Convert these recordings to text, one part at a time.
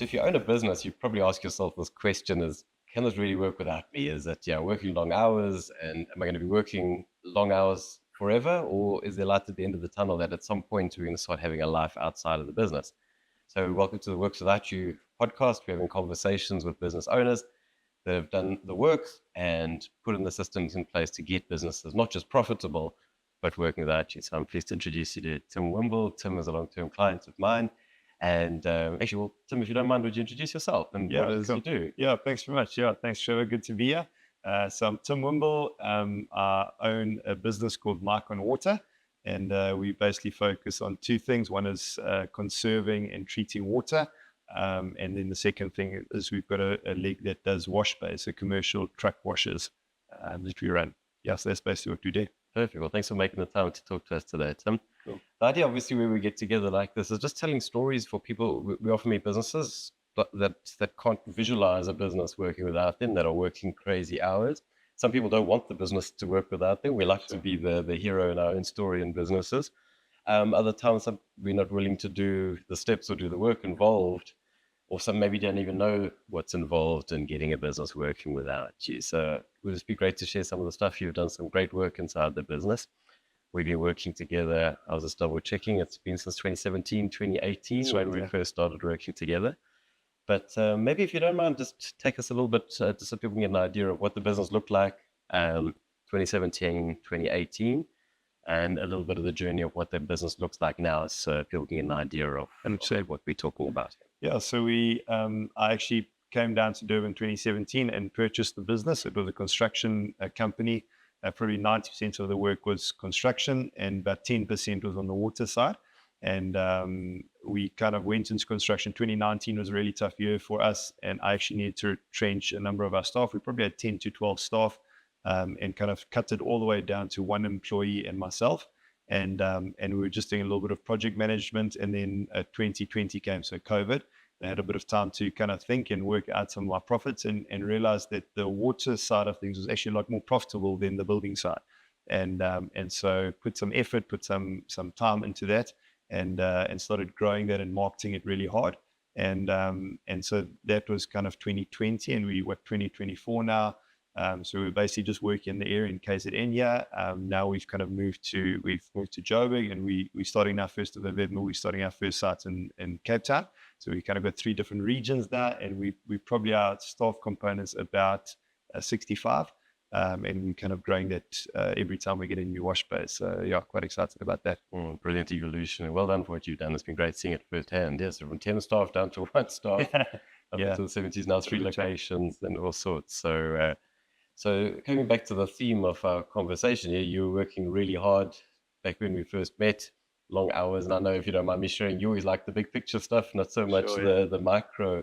So if you own a business, you probably ask yourself this question is, can this really work without me? Is it, working long hours, and am I going to be working long hours forever? Or is there light at the end of the tunnel that at some point we're going to start having a life outside of the business? So welcome to the Works Without You podcast. We're having conversations with business owners that have done the work and put in the systems in place to get businesses not just profitable, but working without you. So I'm pleased to introduce you to Tim Wimble. Tim is a long-term client of mine. And actually, well, Tim, if you don't mind, would you introduce yourself and what Yeah, it is you cool. do? Yeah, thanks very much. Yeah, thanks, Trevor. Good to be here. So I'm Tim Wimble. I own a business called Micon Water, and we basically focus on two things. One is conserving and treating water, and then the second thing is we've got a leg that does wash bays, so commercial truck washers that we run. Yeah, so that's basically what we do. Perfect. Well, thanks for making the time to talk to us today, Tim. Cool. The idea, obviously, where we get together like this is just telling stories for people. We often meet businesses that can't visualize a business working without them, that are working crazy hours. Some people don't want the business to work without them. We like to be the hero in our own story in businesses. Other times, we're not willing to do the steps or do the work involved, or some maybe don't even know what's involved in getting a business working without you. So it would just be great to share some of the stuff. You've done some great work inside the business. We've been working together. I was just double checking. It's been since 2017, 2018 when we first started working together. But maybe if you don't mind, just take us a little bit, just so people can get an idea of what the business looked like 2017, 2018, and a little bit of the journey of what the business looks like now, so people can get an idea of what we're talking about. Yeah, so I actually came down to Durban 2017 and purchased the business. It was a construction company. Probably 90% of the work was construction, and about 10% was on the water side. And we kind of went into construction. 2019 was a really tough year for us, and I actually needed to retrench a number of our staff. We probably had 10 to 12 staff, and kind of cut it all the way down to one employee and myself. And we were just doing a little bit of project management, and then 2020 came, so COVID. I had a bit of time to kind of think and work out some of my profits, and realized that the water side of things was actually a lot more profitable than the building side. And so put some effort, put some time into that, and started growing that and marketing it really hard. And so that was kind of 2020, and we're 2024 now. So we're basically just working in the area in KZN here. Now we've kind of moved to Joburg, and we're starting our 1st of November. We're starting our first site in Cape Town. So we kind of got 3 different regions now, and we probably our staff components about 65. And we're kind of growing that every time we get a new wash bay. So yeah, quite excited about that. Brilliant evolution. Well done for what you've done. It's been great seeing it firsthand. Yes, from 10 staff down to 1 staff. Up to the 70s now, 3 locations and all sorts. So coming back to the theme of our conversation here, you were working really hard back when we first met, long hours. And I know, if you don't mind me sharing, you always like the big picture stuff, not so much the micro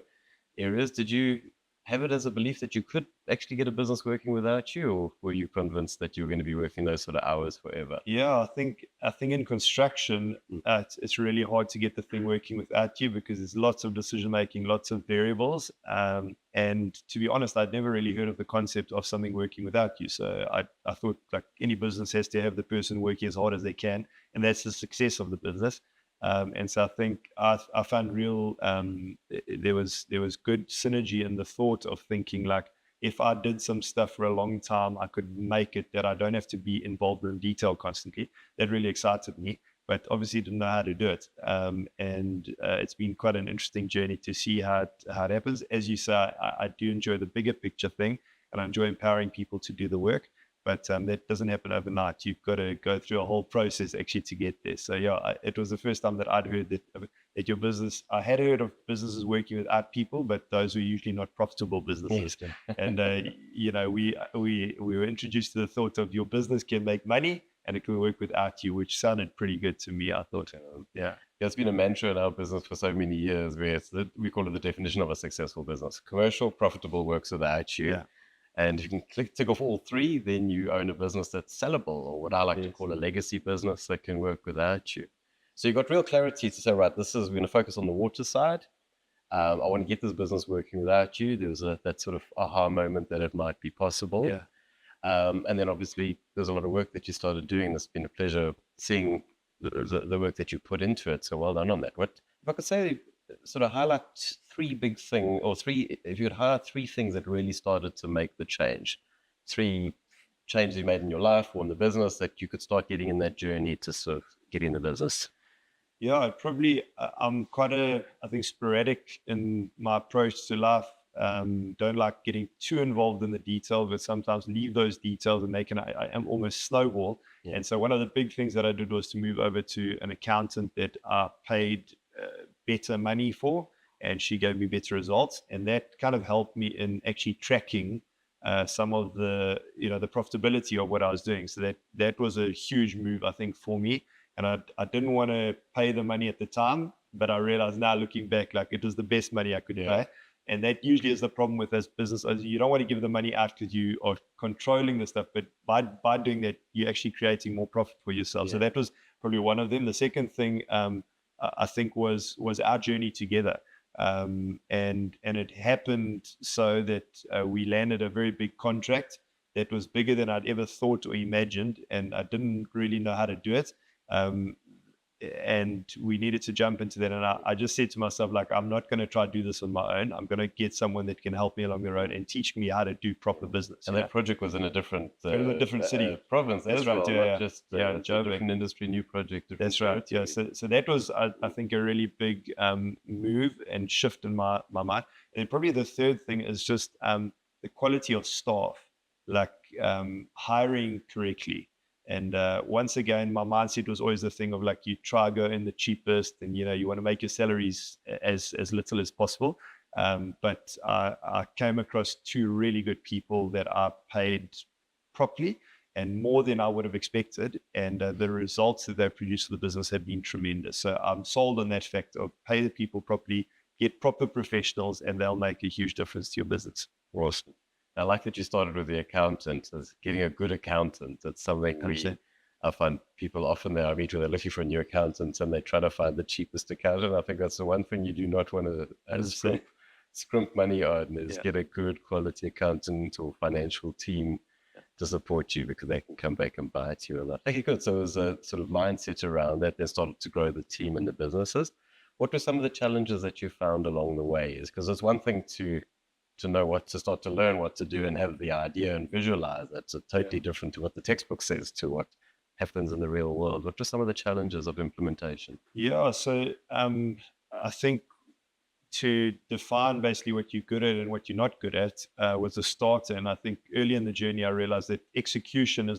areas. Did you have it as a belief that you could actually get a business working without you, or were you convinced that you were going to be working those sort of hours forever? Yeah, I think in construction, it's really hard to get the thing working without you, because there's lots of decision making, lots of variables. And to be honest, I'd never really heard of the concept of something working without you. So I thought, like, any business has to have the person working as hard as they can, and that's the success of the business. And so I think I found there was good synergy in the thought of thinking, like, if I did some stuff for a long time, I could make it that I don't have to be involved in detail constantly. That really excited me, but obviously didn't know how to do it. And it's been quite an interesting journey to see how it happens. As you say, I do enjoy the bigger picture thing, and I enjoy empowering people to do the work. But that doesn't happen overnight. You've got to go through a whole process actually to get there. So yeah, it was the first time that I'd heard that your business. I had heard of businesses working without people, but those were usually not profitable businesses. And we were introduced to the thought of your business can make money and it can work without you, which sounded pretty good to me. I thought, yeah, it's been a mantra in our business for so many years, where we call it the definition of a successful business: commercial, profitable, works without you. Yeah. And if you can tick off all 3, then you own a business that's sellable, or what I like to call a legacy business that can work without you. So you've got real clarity to say, right, we're going to focus on the water side. I want to get this business working without you. There was that sort of aha moment that it might be possible. Yeah. And then obviously there's a lot of work that you started doing. It's been a pleasure seeing the work that you put into it. So well done on that. What if I could say, sort of highlight three big things, or three, if you would highlight three things that really started to make the change, three changes you made in your life or in the business that you could start getting in that journey to sort of get in the business. Yeah, I'm quite I think, sporadic in my approach to life. Don't like getting too involved in the detail, but sometimes leave those details and I am almost snowball. Yeah. And so one of the big things that I did was to move over to an accountant that I paid better money for, and she gave me better results. And that kind of helped me in actually tracking some of the profitability of what I was doing. So that was a huge move, I think, for me. And I didn't want to pay the money at the time, but I realized now, looking back, like, it was the best money I could pay. And that usually is the problem with this business. You don't want to give the money out because you are controlling the stuff, but by doing that, you're actually creating more profit for yourself. So that was probably one of them. The second thing, I think, was our journey together. And it happened so that we landed a very big contract that was bigger than I'd ever thought or imagined, and I didn't really know how to do it. And we needed to jump into that. And I just said to myself, like, I'm not going to try to do this on my own. I'm going to get someone that can help me along the road and teach me how to do proper business. And that project was in a different, city, province. That's right. Not just different industry, new project. That's right. Yeah. So that was, I think, a really big move and shift in my mind. And then probably the third thing is just the quality of staff, like hiring correctly. And once again, my mindset was always the thing of, like, you try go in the cheapest, and you want to make your salaries as little as possible. But I came across two really good people that are paid properly and more than I would have expected. And the results that they've produced for the business have been tremendous. So I'm sold on that fact of pay the people properly, get proper professionals, and they'll make a huge difference to your business. Awesome. I like that you started with the accountant, as getting a good accountant. It's something I find people often there I meet where they're looking for a new accountant and they try to find the cheapest accountant. I think that's the one thing you do not want to scrimp money on, is get a good quality accountant or financial team to support you, because they can come back and bite you a lot. Okay, good. So it was a sort of mindset around that. They started to grow the team and the businesses. What were some of the challenges that you found along the way? Is because it's one thing to know what to start to learn what to do and have the idea and visualize. That's totally different to what the textbook says to what happens in the real world. What are some of the challenges of implementation? Yeah, so I think to define basically what you're good at and what you're not good at was a starter. And I think early in the journey, I realized that execution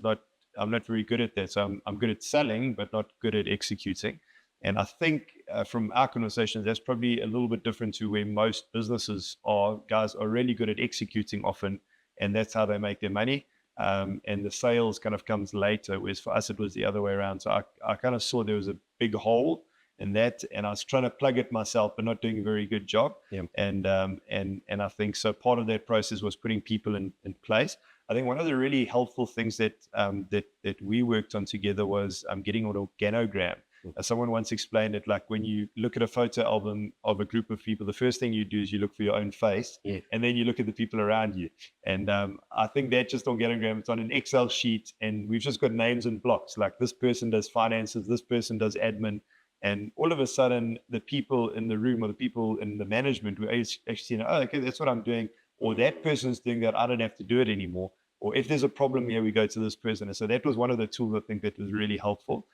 I'm not very good at that. So I'm good at selling, but not good at executing. And I think from our conversations, that's probably a little bit different to where most businesses are. Guys are really good at executing often, and that's how they make their money. And the sales kind of comes later, whereas for us, it was the other way around. So I kind of saw there was a big hole in that, and I was trying to plug it myself, but not doing a very good job. Yeah. And I think so part of that process was putting people in place. I think one of the really helpful things that we worked on together was getting an organogram. Someone once explained it like, when you look at a photo album of a group of people, the first thing you do is you look for your own face, and then you look at the people around you. And I think that just organogram, it's on an Excel sheet, and we've just got names and blocks. Like, this person does finances, this person does admin. And all of a sudden, the people in the room or the people in the management were actually saying, oh, okay, that's what I'm doing. Or that person's doing that, I don't have to do it anymore. Or if there's a problem here, we go to this person. And so that was one of the tools I think that was really helpful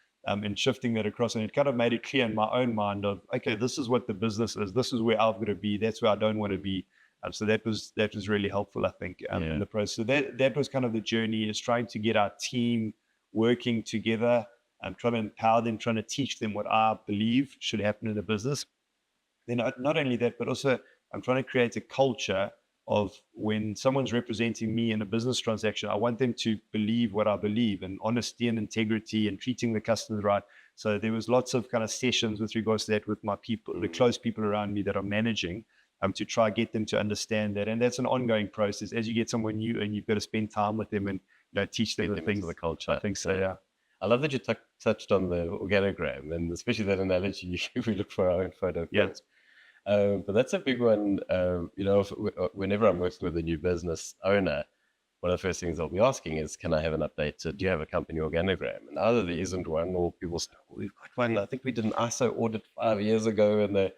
in shifting that across. And it kind of made it clear in my own mind of, okay, this is what the business is. This is where I'm going to be. That's where I don't want to be. So that was really helpful, I think, in the process. So that was kind of the journey, is trying to get our team working together. I'm trying to empower them, trying to teach them what I believe should happen in a business. Then not only that, but also I'm trying to create a culture of, when someone's representing me in a business transaction, I want them to believe what I believe, and honesty and integrity and treating the customers right. So there was lots of kind of sessions with regards to that with my people, the close people around me that are managing, to try get them to understand that. And that's an ongoing process. As you get someone new, and you've got to spend time with them and teach them the things of the culture. I think so, yeah. I love that you touched on the organogram, and especially that analogy, if we look for our own photo. Yeah. But that's a big one. Whenever I'm working with a new business owner, one of the first things they'll be asking is, can I have an update? Do you have a company organogram? And either there isn't one, or people say, well, we've got one. I think we did an ISO audit 5 years ago, and they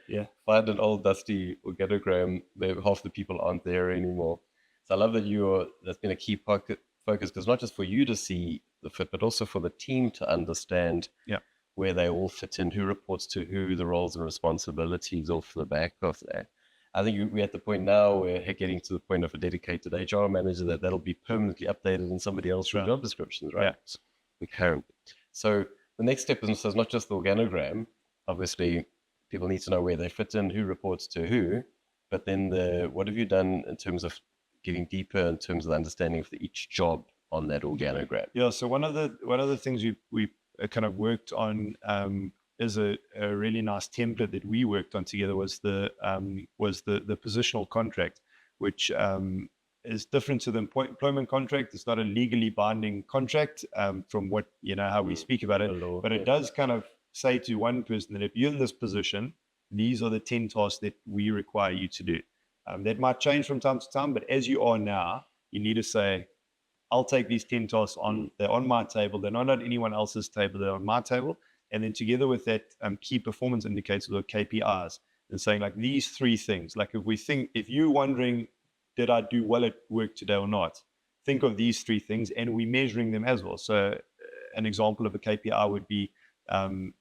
find an old dusty organogram. Half the people aren't there anymore. So I love that that's been a key focus, because not just for you to see the fit, but also for the team to understand where they all fit in, who reports to who, the roles and responsibilities off the back of that. I think we're at the point now where getting to the point of a dedicated HR manager that'll be permanently updated in somebody else's job descriptions, right? Okay. So the next step is not just the organogram. Obviously, people need to know where they fit in, who reports to who, but then what have you done in terms of getting deeper in terms of the understanding of each job on that organogram? Yeah. So one of the things we kind of worked on is a really nice template that we worked on together was the positional contract, which is different to the employment contract. It's not a legally binding contract from what, how we speak about it, but it does kind of say to one person that if you're in this position, these are the 10 tasks that we require you to do. That might change from time to time, but as you are now, you need to say, I'll take these 10 tasks on. They're on my table. They're not on anyone else's table. They're on my table. And then together with that key performance indicators or KPIs, and saying like these 3 things, like if you're wondering, did I do well at work today or not? Think of these 3 things, and we're measuring them as well. So an example of a KPI would be,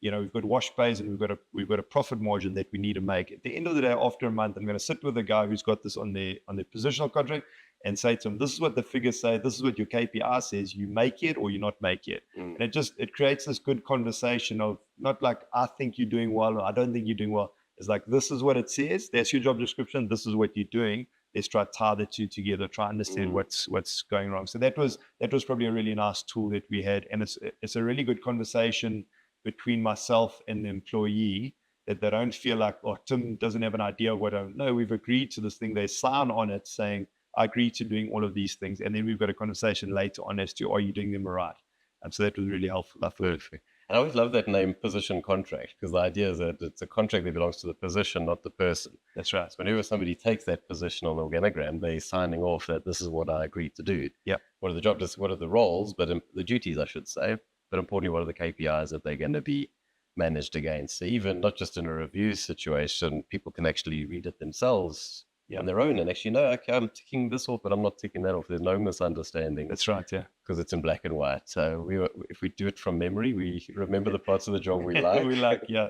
we've got wash pays and we've got a profit margin that we need to make. At the end of the day, after a month, I'm going to sit with a guy who's got this on their positional contract and say to him, this is what the figures say, this is what your KPI says, you make it or you not make it. And it creates this good conversation of not like, I think you're doing well or I don't think you're doing well. It's like, this is what it says, that's your job description, this is what you're doing. Let's try to tie the 2 together, try to understand what's going wrong. So that was probably a really nice tool that we had. And it's a really good conversation between myself and the employee, that they don't feel like, oh, Tim doesn't have an idea of what I know. We've agreed to this thing. They sign on it saying, I agree to doing all of these things. And then we've got a conversation later on as to, are you doing them right? And so that was really helpful. Perfect. And I always love that name, position contract, because the idea is that it's a contract that belongs to the position, not the person. That's right. So whenever somebody takes that position on the organogram, they're signing off that this is what I agreed to do. Yeah. What are the roles, but the duties, I should say, but importantly, what are the KPIs that they're going to be managed against? So even not just in a review situation, people can actually read it themselves on their own and actually know, okay, I'm ticking this off, but I'm not ticking that off. There's no misunderstanding. That's right, yeah. Because it's in black and white. So if we do it from memory, we remember the parts of the job we like. We like, yeah.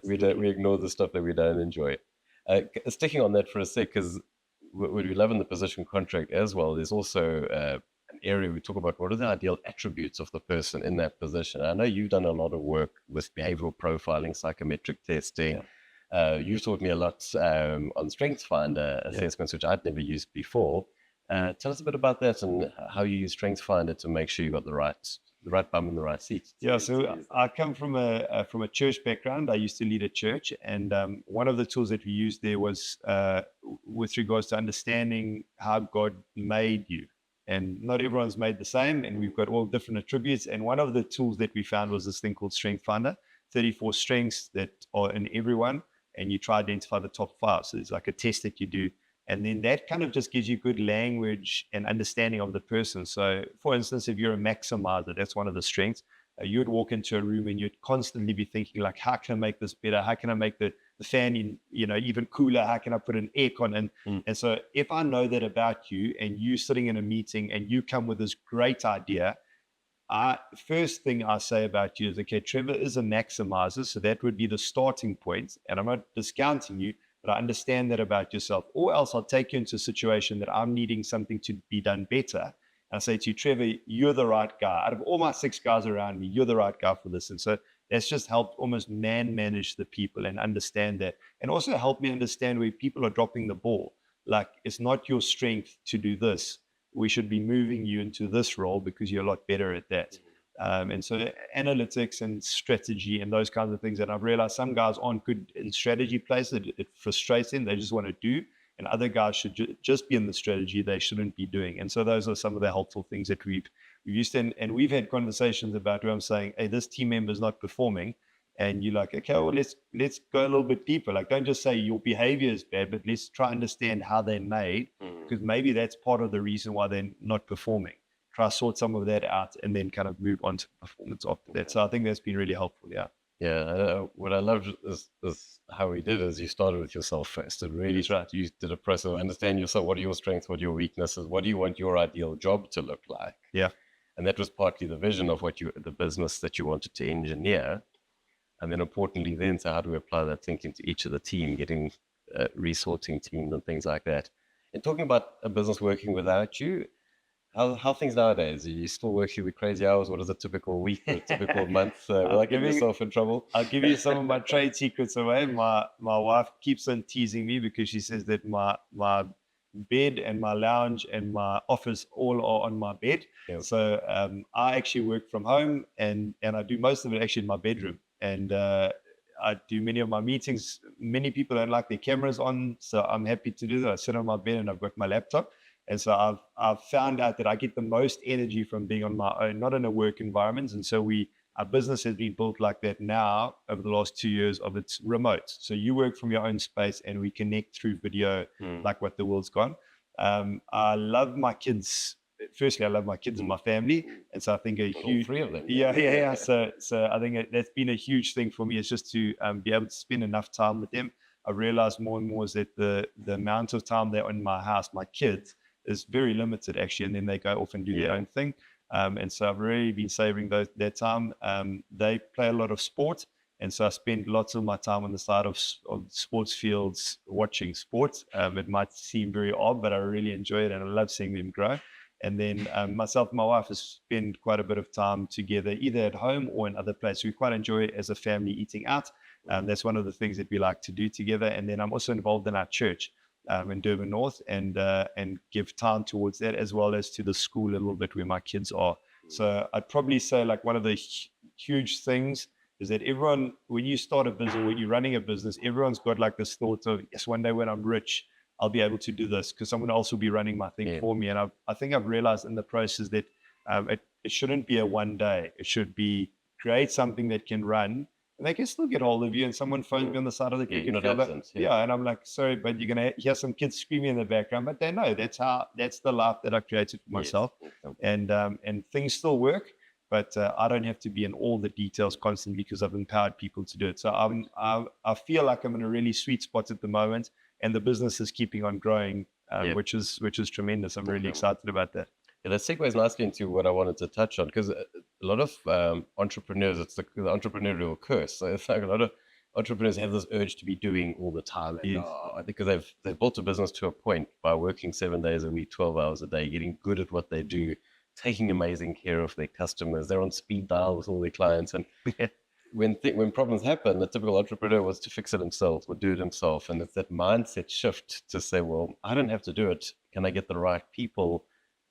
We ignore the stuff that we don't enjoy. Sticking on that for a sec, because what we love in the position contract as well, there's also an area we talk about what are the ideal attributes of the person in that position. I know you've done a lot of work with behavioral profiling, psychometric testing. Yeah. You taught me a lot on Strengths Finder assessments, which I'd never used before. Tell us a bit about that and how you use Strengths Finder to make sure you got the right bum in the right seat. Yeah, so I come from a church background. I used to lead a church, and one of the tools that we used there was with regards to understanding how God made you. And not everyone's made the same, and we've got all different attributes. And one of the tools that we found was this thing called Strengths Finder, 34 strengths that are in everyone, and you try to identify the top 5. So there's like a test that you do. And then that kind of just gives you good language and understanding of the person. So for instance, if you're a maximizer, that's one of the strengths. You would walk into a room and you'd constantly be thinking like, how can I make this better? How can I make the fan even cooler? How can I put an aircon in? And so if I know that about you and you sitting in a meeting and you come with this great idea, first thing I say about you is, okay, Trevor is a maximizer. So that would be the starting point. And I'm not discounting you, but I understand that about yourself. Or else I'll take you into a situation that I'm needing something to be done better. And I say to you, Trevor, you're the right guy. Out of all my 6 guys around me, you're the right guy for this. And so that's just helped almost manage the people and understand that. And also help me understand where people are dropping the ball. Like, it's not your strength to do this. We should be moving you into this role because you're a lot better at that. And so analytics and strategy and those kinds of things. And I've realized some guys aren't good in strategy places. It frustrates them. They just want to do. And other guys should just be in the strategy they shouldn't be doing. And so those are some of the helpful things that we've used. And we've had conversations about where I'm saying, hey, this team member is not performing. and you're like, okay, well, let's go a little bit deeper. Like, don't just say your behavior is bad, but let's try and understand how they're made, because maybe that's part of the reason why they're not performing. Try to sort some of that out, and then kind of move on to performance after that. So I think that's been really helpful. Yeah. Yeah, what I loved is how we did is you started with yourself first, and really That's right. you did a process of understand yourself. What are your strengths? What are your weaknesses? What do you want your ideal job to look like? Yeah. And that was partly the vision of the business that you wanted to engineer. And then importantly, then, so how do we apply that thinking to each of the team, getting resorting teams and things like that? And talking about a business working without you, how things nowadays? Are you still working with crazy hours? What is a typical week or a typical month? Will I get yourself in trouble? I'll give you some of my trade secrets away. My wife keeps on teasing me because she says that my bed and my lounge and my office all are on my bed. Yeah. So I actually work from home, and I do most of it actually in my bedroom. And I do many of my meetings. Many people don't like their cameras on, so I'm happy to do that. I sit on my bed and I've got my laptop. And so I've found out that I get the most energy from being on my own, not in a work environment. And so our business has been built like that now over the last 2 years of its remote. So you work from your own space, and we connect through video, like what the world's gone. I love my kids. Firstly, I love my kids and my family. And so I think a huge, all 3 of them. Yeah. So I think that's been a huge thing for me, is just to be able to spend enough time with them. I realized more and more is that the amount of time they're in my house, my kids, is very limited actually, and then they go off and do their own thing. And so I've really been savoring that time. They play a lot of sport, and so I spend lots of my time on the side of sports fields watching sports. It might seem very odd, but I really enjoy it, and I love seeing them grow. And then myself and my wife spend quite a bit of time together, either at home or in other places. We quite enjoy it as a family, eating out. That's one of the things that we like to do together. And then I'm also involved in our church in Durban North, and give time towards that, as well as to the school a little bit where my kids are. So I'd probably say, like, one of the huge things is that everyone, when you start a business, when you're running a business, everyone's got like this thought of, yes, one day when I'm rich, I'll be able to do this because someone else will be running my thing for me. And I think I've realized in the process that it shouldn't be a one day. It should be create something that can run, and they can still get hold of you. And someone phones me on the side of the cricket field. And I'm like, sorry, but you're going to hear some kids screaming in the background. But they know that's the life that I created for myself. And things still work, but I don't have to be in all the details constantly because I've empowered people to do it. So I feel like I'm in a really sweet spot at the moment, and the business is keeping on growing, which is tremendous. I'm really excited about that. Yeah, that segues nicely into what I wanted to touch on, because a lot of entrepreneurs, it's the entrepreneurial curse. So it's like a lot of entrepreneurs have this urge to be doing all the time, and, because they've built a business to a point by working 7 days a week, 12 hours a day, getting good at what they do, taking amazing care of their customers. They're on speed dial with all their clients, and when problems happen, the typical entrepreneur was to fix it himself or do it himself. And it's that mindset shift to say, well, I don't have to do it. Can I get the right people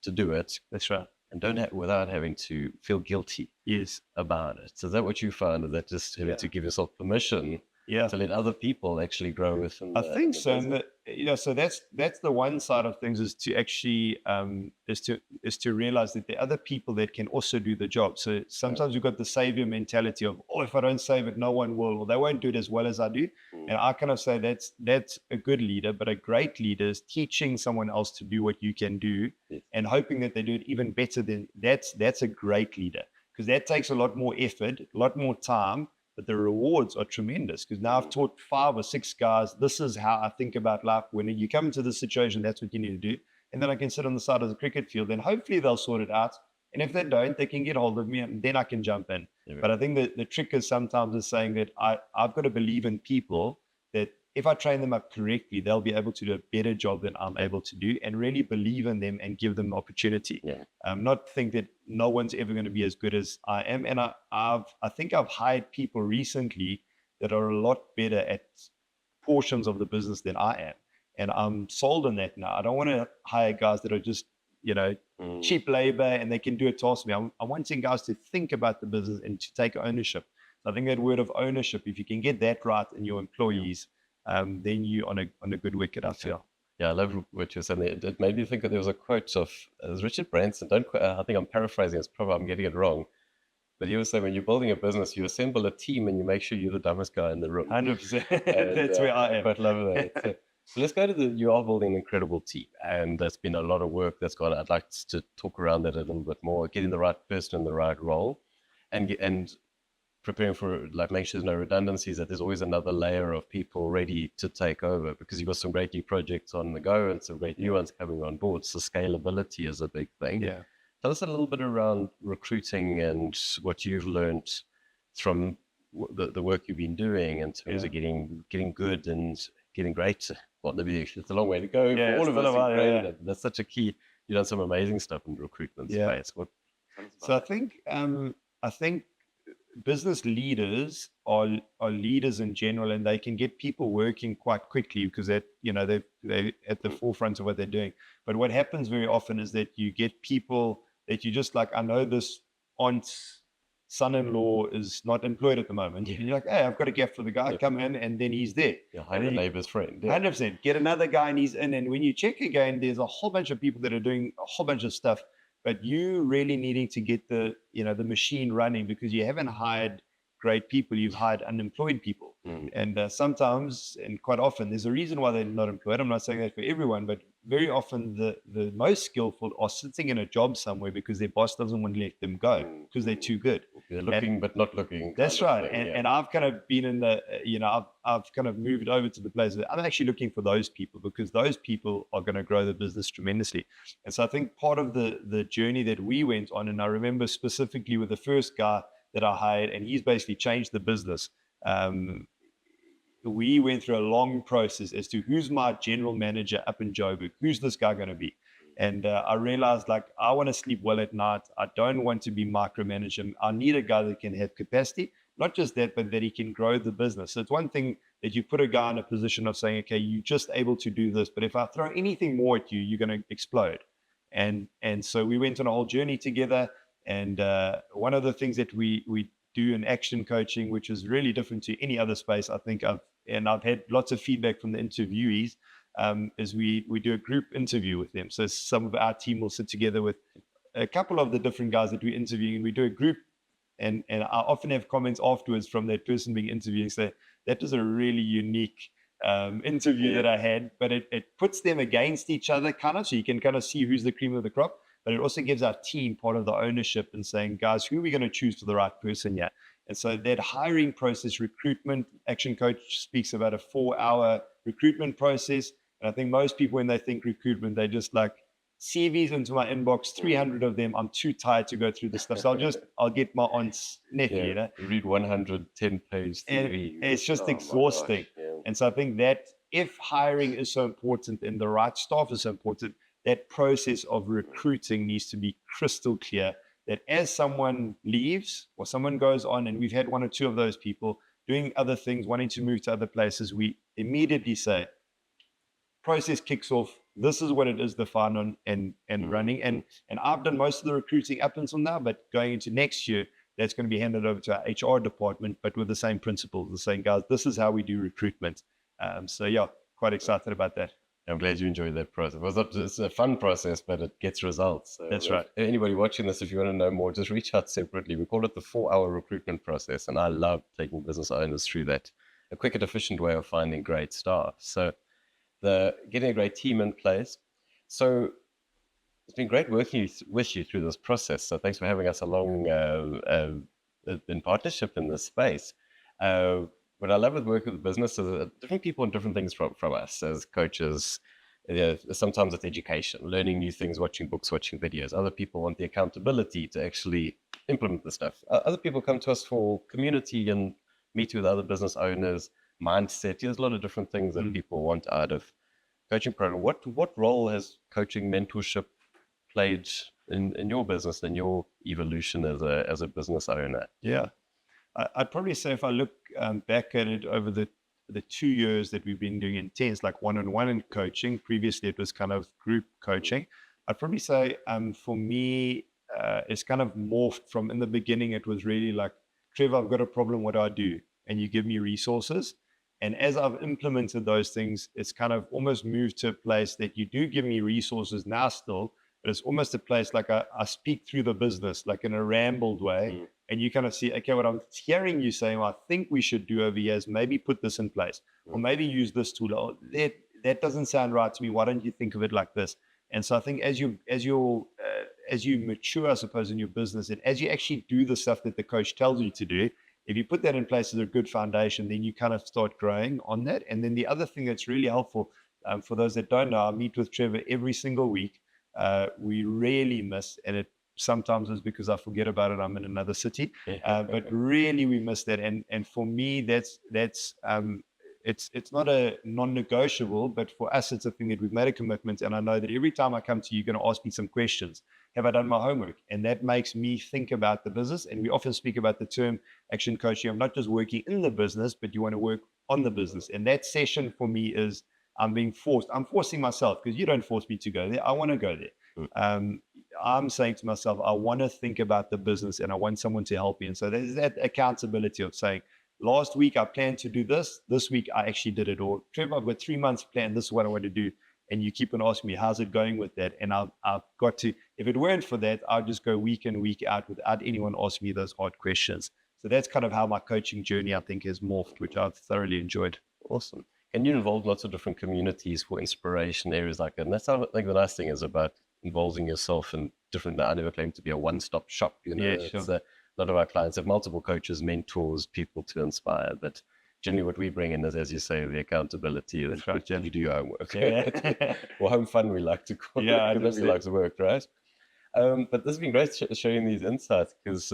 to do it? That's right. And without having to feel guilty about it. So is that what you found? Is that just having to give yourself permission to let other people actually grow with them? I think so. And so that's the one side of things, is to actually is to realize that there are other people that can also do the job. So sometimes we've got the savior mentality of, oh, if I don't save it, no one will, or they won't do it as well as I do. And I kind of say that's a good leader, but a great leader is teaching someone else to do what you can do and hoping that they do it even better than that's a great leader, because that takes a lot more effort, a lot more time. But the rewards are tremendous, because now I've taught 5 or 6 guys, this is how I think about life. When you come into this situation, that's what you need to do. And then I can sit on the side of the cricket field, and hopefully they'll sort it out. And if they don't, they can get hold of me, and then I can jump in. But I think that the trick is sometimes is saying that I've got to believe in people, that if I train them up correctly, they'll be able to do a better job than I'm able to do, and really believe in them and give them opportunity. Not think that no one's ever going to be as good as I am. And I think I've hired people recently that are a lot better at portions of the business than I am. And I'm sold on that now. I don't want to hire guys that are just, cheap labor and they can do a task for me. I'm wanting guys to think about the business and to take ownership. So I think that word of ownership, if you can get that right in your employees, then you're on a good wicket, I feel. Yeah, I love what you're saying. It made me think that there was a quote of Richard Branson. I think I'm paraphrasing. It's probably I'm getting it wrong. But he was saying when you're building a business, you assemble a team and you make sure you're the dumbest guy in the room. 100%. And, That's where I am. quite love that. So let's go to you are building an incredible team, and there's been a lot of work that's gone. I'd like to talk around that a little bit more, getting the right person in the right role, and preparing for, like, make sure there's no redundancies, that there's always another layer of people ready to take over, because you've got some great new projects on the go and some great new ones coming on board. So scalability is a big thing. Yeah. Tell us a little bit around recruiting and what you've learned from the work you've been doing in terms of getting good and getting great. Well, maybe it's a long way to go for all of us. That's such a key. You've done some amazing stuff in the recruitment space. So I think business leaders are leaders in general, and they can get people working quite quickly because they're at the forefront of what they're doing. But what happens very often is that you get people that you just like, I know this aunt's son-in-law is not employed at the moment. And you're like, hey, I've got a gap for the guy, come in, and then he's there. Hire a neighbor's friend. 100%. Get another guy and he's in. And when you check again, there's a whole bunch of people that are doing a whole bunch of stuff, but you really needing to get the machine running, because you haven't hired great people, you've hired unemployed people. And sometimes, and quite often, there's a reason why they're not employed. I'm not saying that for everyone, but very often the most skillful are sitting in a job somewhere because their boss doesn't want to let them go because they're too good. They're looking but not looking. That's right. And I've kind of been in the, I've kind of moved over to the place that I'm actually looking for those people, because those people are going to grow the business tremendously. And so I think part of the journey that we went on, and I remember specifically with the first guy that I hired, and he's basically changed the business. We went through a long process as to who's my general manager up in Joburg, who's this guy going to be. And I realized, like, I want to sleep well at night. I don't want to be micromanaged. I need a guy that can have capacity, not just that, but that he can grow the business. So it's one thing that you put a guy in a position of saying, okay, you're just able to do this, but if I throw anything more at you, you're going to explode. And so we went on a whole journey together. And one of the things that we do in action coaching, which is really different to any other space, I think I've had lots of feedback from the interviewees, is we do a group interview with them. So some of our team will sit together with a couple of the different guys that we're interviewing, and we do a group. And I often have comments afterwards from that person being interviewed, say, that was a really unique interview that I had, but it puts them against each other, kind of, so you can kind of see who's the cream of the crop. But it also gives our team part of the ownership and saying, guys, who are we going to choose for the right person here? And so that hiring process, recruitment, Action Coach speaks about a 4-hour recruitment process. And I think most people, when they think recruitment, they just like CVs into my inbox, 300 of them. I'm too tired to go through this stuff. So I'll get my aunt's nephew, read 110-page CV. And it's just exhausting. And so I think that if hiring is so important and the right staff is so important, that process of recruiting needs to be crystal clear, that as someone leaves or someone goes on, and we've had one or two of those people doing other things, wanting to move to other places, we immediately say, process kicks off. This is what it is, defined on and running. And I've done most of the recruiting up until now, but going into next year, that's going to be handed over to our HR department, but with the same principles, the same guys, this is how we do recruitment. So yeah, quite excited about that. I'm glad you enjoyed that process. It's a fun process, but it gets results. So that's right. Anybody watching this, if you want to know more, just reach out separately. We call it the 4-hour recruitment process, and I love taking business owners through that. A quick and efficient way of finding great staff. So getting a great team in place. So it's been great working with you through this process. So thanks for having us along in partnership in this space. What I love with working with businesses is different people want different things from us as coaches. Sometimes it's education, learning new things, watching books, watching videos. Other people want the accountability to actually implement the stuff. Other people come to us for community and meet with other business owners, mindset. There's a lot of different things that people want out of coaching program. What role has coaching mentorship played in your business and your evolution as a business owner? Yeah. I'd probably say if I look back at it over the 2 years that we've been doing intense, like one-on-one in coaching, previously it was kind of group coaching. I'd probably say for me, it's kind of morphed from, in the beginning, it was really like, Trevor, I've got a problem, what do I do? And you give me resources. And as I've implemented those things, it's kind of almost moved to a place that you do give me resources now still, but it's almost a place like I speak through the business, like in a rambled way. and you kind of see, okay, what I'm hearing you saying, well, I think we should do over here is maybe put this in place, or maybe use this tool. Or that doesn't sound right to me. Why don't you think of it like this? And so I think as you mature, I suppose, in your business, and as you actually do the stuff that the coach tells you to do, if you put that in place as a good foundation, then you kind of start growing on that. And then the other thing that's really helpful, for those that don't know, I meet with Trevor every single week. We rarely miss, and it sometimes is because I forget about it. I'm in another city, but really we miss that. And for me, that's it's not a non-negotiable, but for us, it's a thing that we've made a commitment. And I know that every time I come to you, you're going to ask me some questions. Have I done my homework? And that makes me think about the business. And we often speak about the term action coaching. I'm not just working in the business, but you want to work on the business. And that session for me is I'm forcing myself, because you don't force me to go there. I want to go there. I'm saying to myself, I want to think about the business and I want someone to help me. And so there's that accountability of saying, last week I planned to do this. This week I actually did it. Or Trevor, I've got 3 months planned. This is what I want to do. And you keep on asking me, how's it going with that? And I've got to, if it weren't for that, I'd just go week in, week out without anyone asking me those hard questions. So that's kind of how my coaching journey, I think, has morphed, which I've thoroughly enjoyed. Awesome. And you involve lots of different communities for inspiration, areas like that. And that's how I think the nice thing is about involving yourself in different, I never claim to be a one-stop shop. You know, Yeah, sure. A lot of our clients have multiple coaches, mentors, people to inspire. But generally what we bring in is, as you say, the accountability. That's right. You do your homework. Yeah. Or home fun, we like to call it. Everybody likes to work, right? But this has been great sharing these insights, because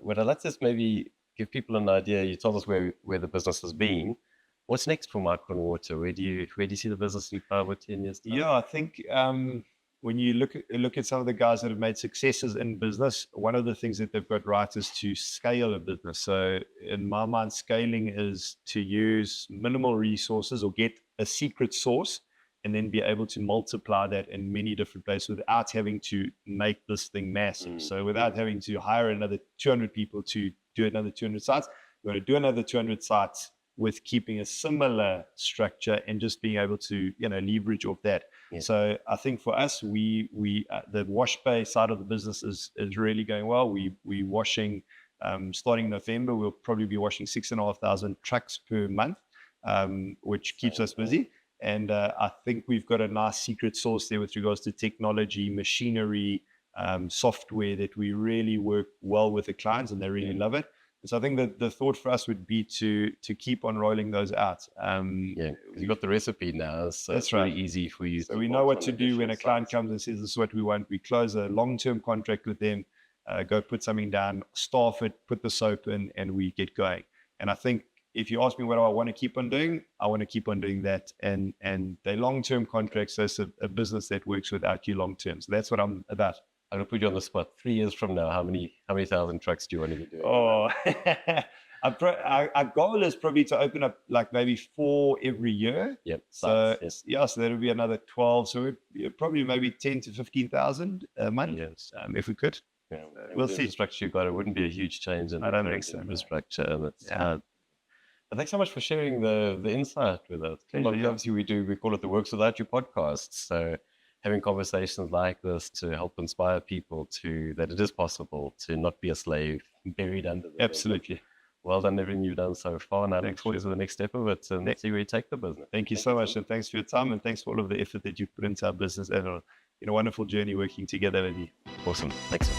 what I'd like to is maybe give people an idea. You told us where the business has been. What's next for Micon Water? Where do you see the business in 5 or 10 years time? Yeah, I think when you look at some of the guys that have made successes in business, one of the things that they've got right is to scale a business. So in my mind, scaling is to use minimal resources or get a secret source and then be able to multiply that in many different places without having to make this thing massive. So without having to hire another 200 people to do another 200 sites, you're going to do another 200 sites with keeping a similar structure and just being able to, leverage off that. Yeah. So I think for us, we the wash bay side of the business is really going well. We washing, starting November, we'll probably be washing 6,500 trucks per month, which keeps us busy. And I think we've got a nice secret sauce there with regards to technology, machinery, software that we really work well with the clients, and they really love it. So I think that the thought for us would be to keep on rolling those out. You got the recipe now, so that's it's right. really easy for you. So we know what to do when a client comes and says, this is what we want. We close a long-term contract with them, go put something down, staff it, put the soap in, and we get going. And I think if you ask me what do I want to keep on doing, I want to keep on doing that. And the long-term contracts, so it's a business that works without you long-term. So that's what I'm about. I'm going to put you on the spot. 3 years from now, how many thousand trucks do you want to be doing? Oh, our goal is probably to open up like maybe 4 every year. Yep. So so that'll be another 12. So we'd probably maybe 10 to 15,000 a month, if we could. Yeah, we'll see. Infrastructure you've got, it wouldn't be a huge change in infrastructure. But thanks so much for sharing the insight with us. Obviously, we call it the Works Without You podcast. So having conversations like this to help inspire people that it is possible to not be a slave buried under the Absolutely. Well done, everything you've done so far, and I look forward to the next step of it and see where you take the business. Thank you so much, and thanks for your time, and thanks for all of the effort that you've put into our business, and a wonderful journey working together with you. Awesome. Thanks.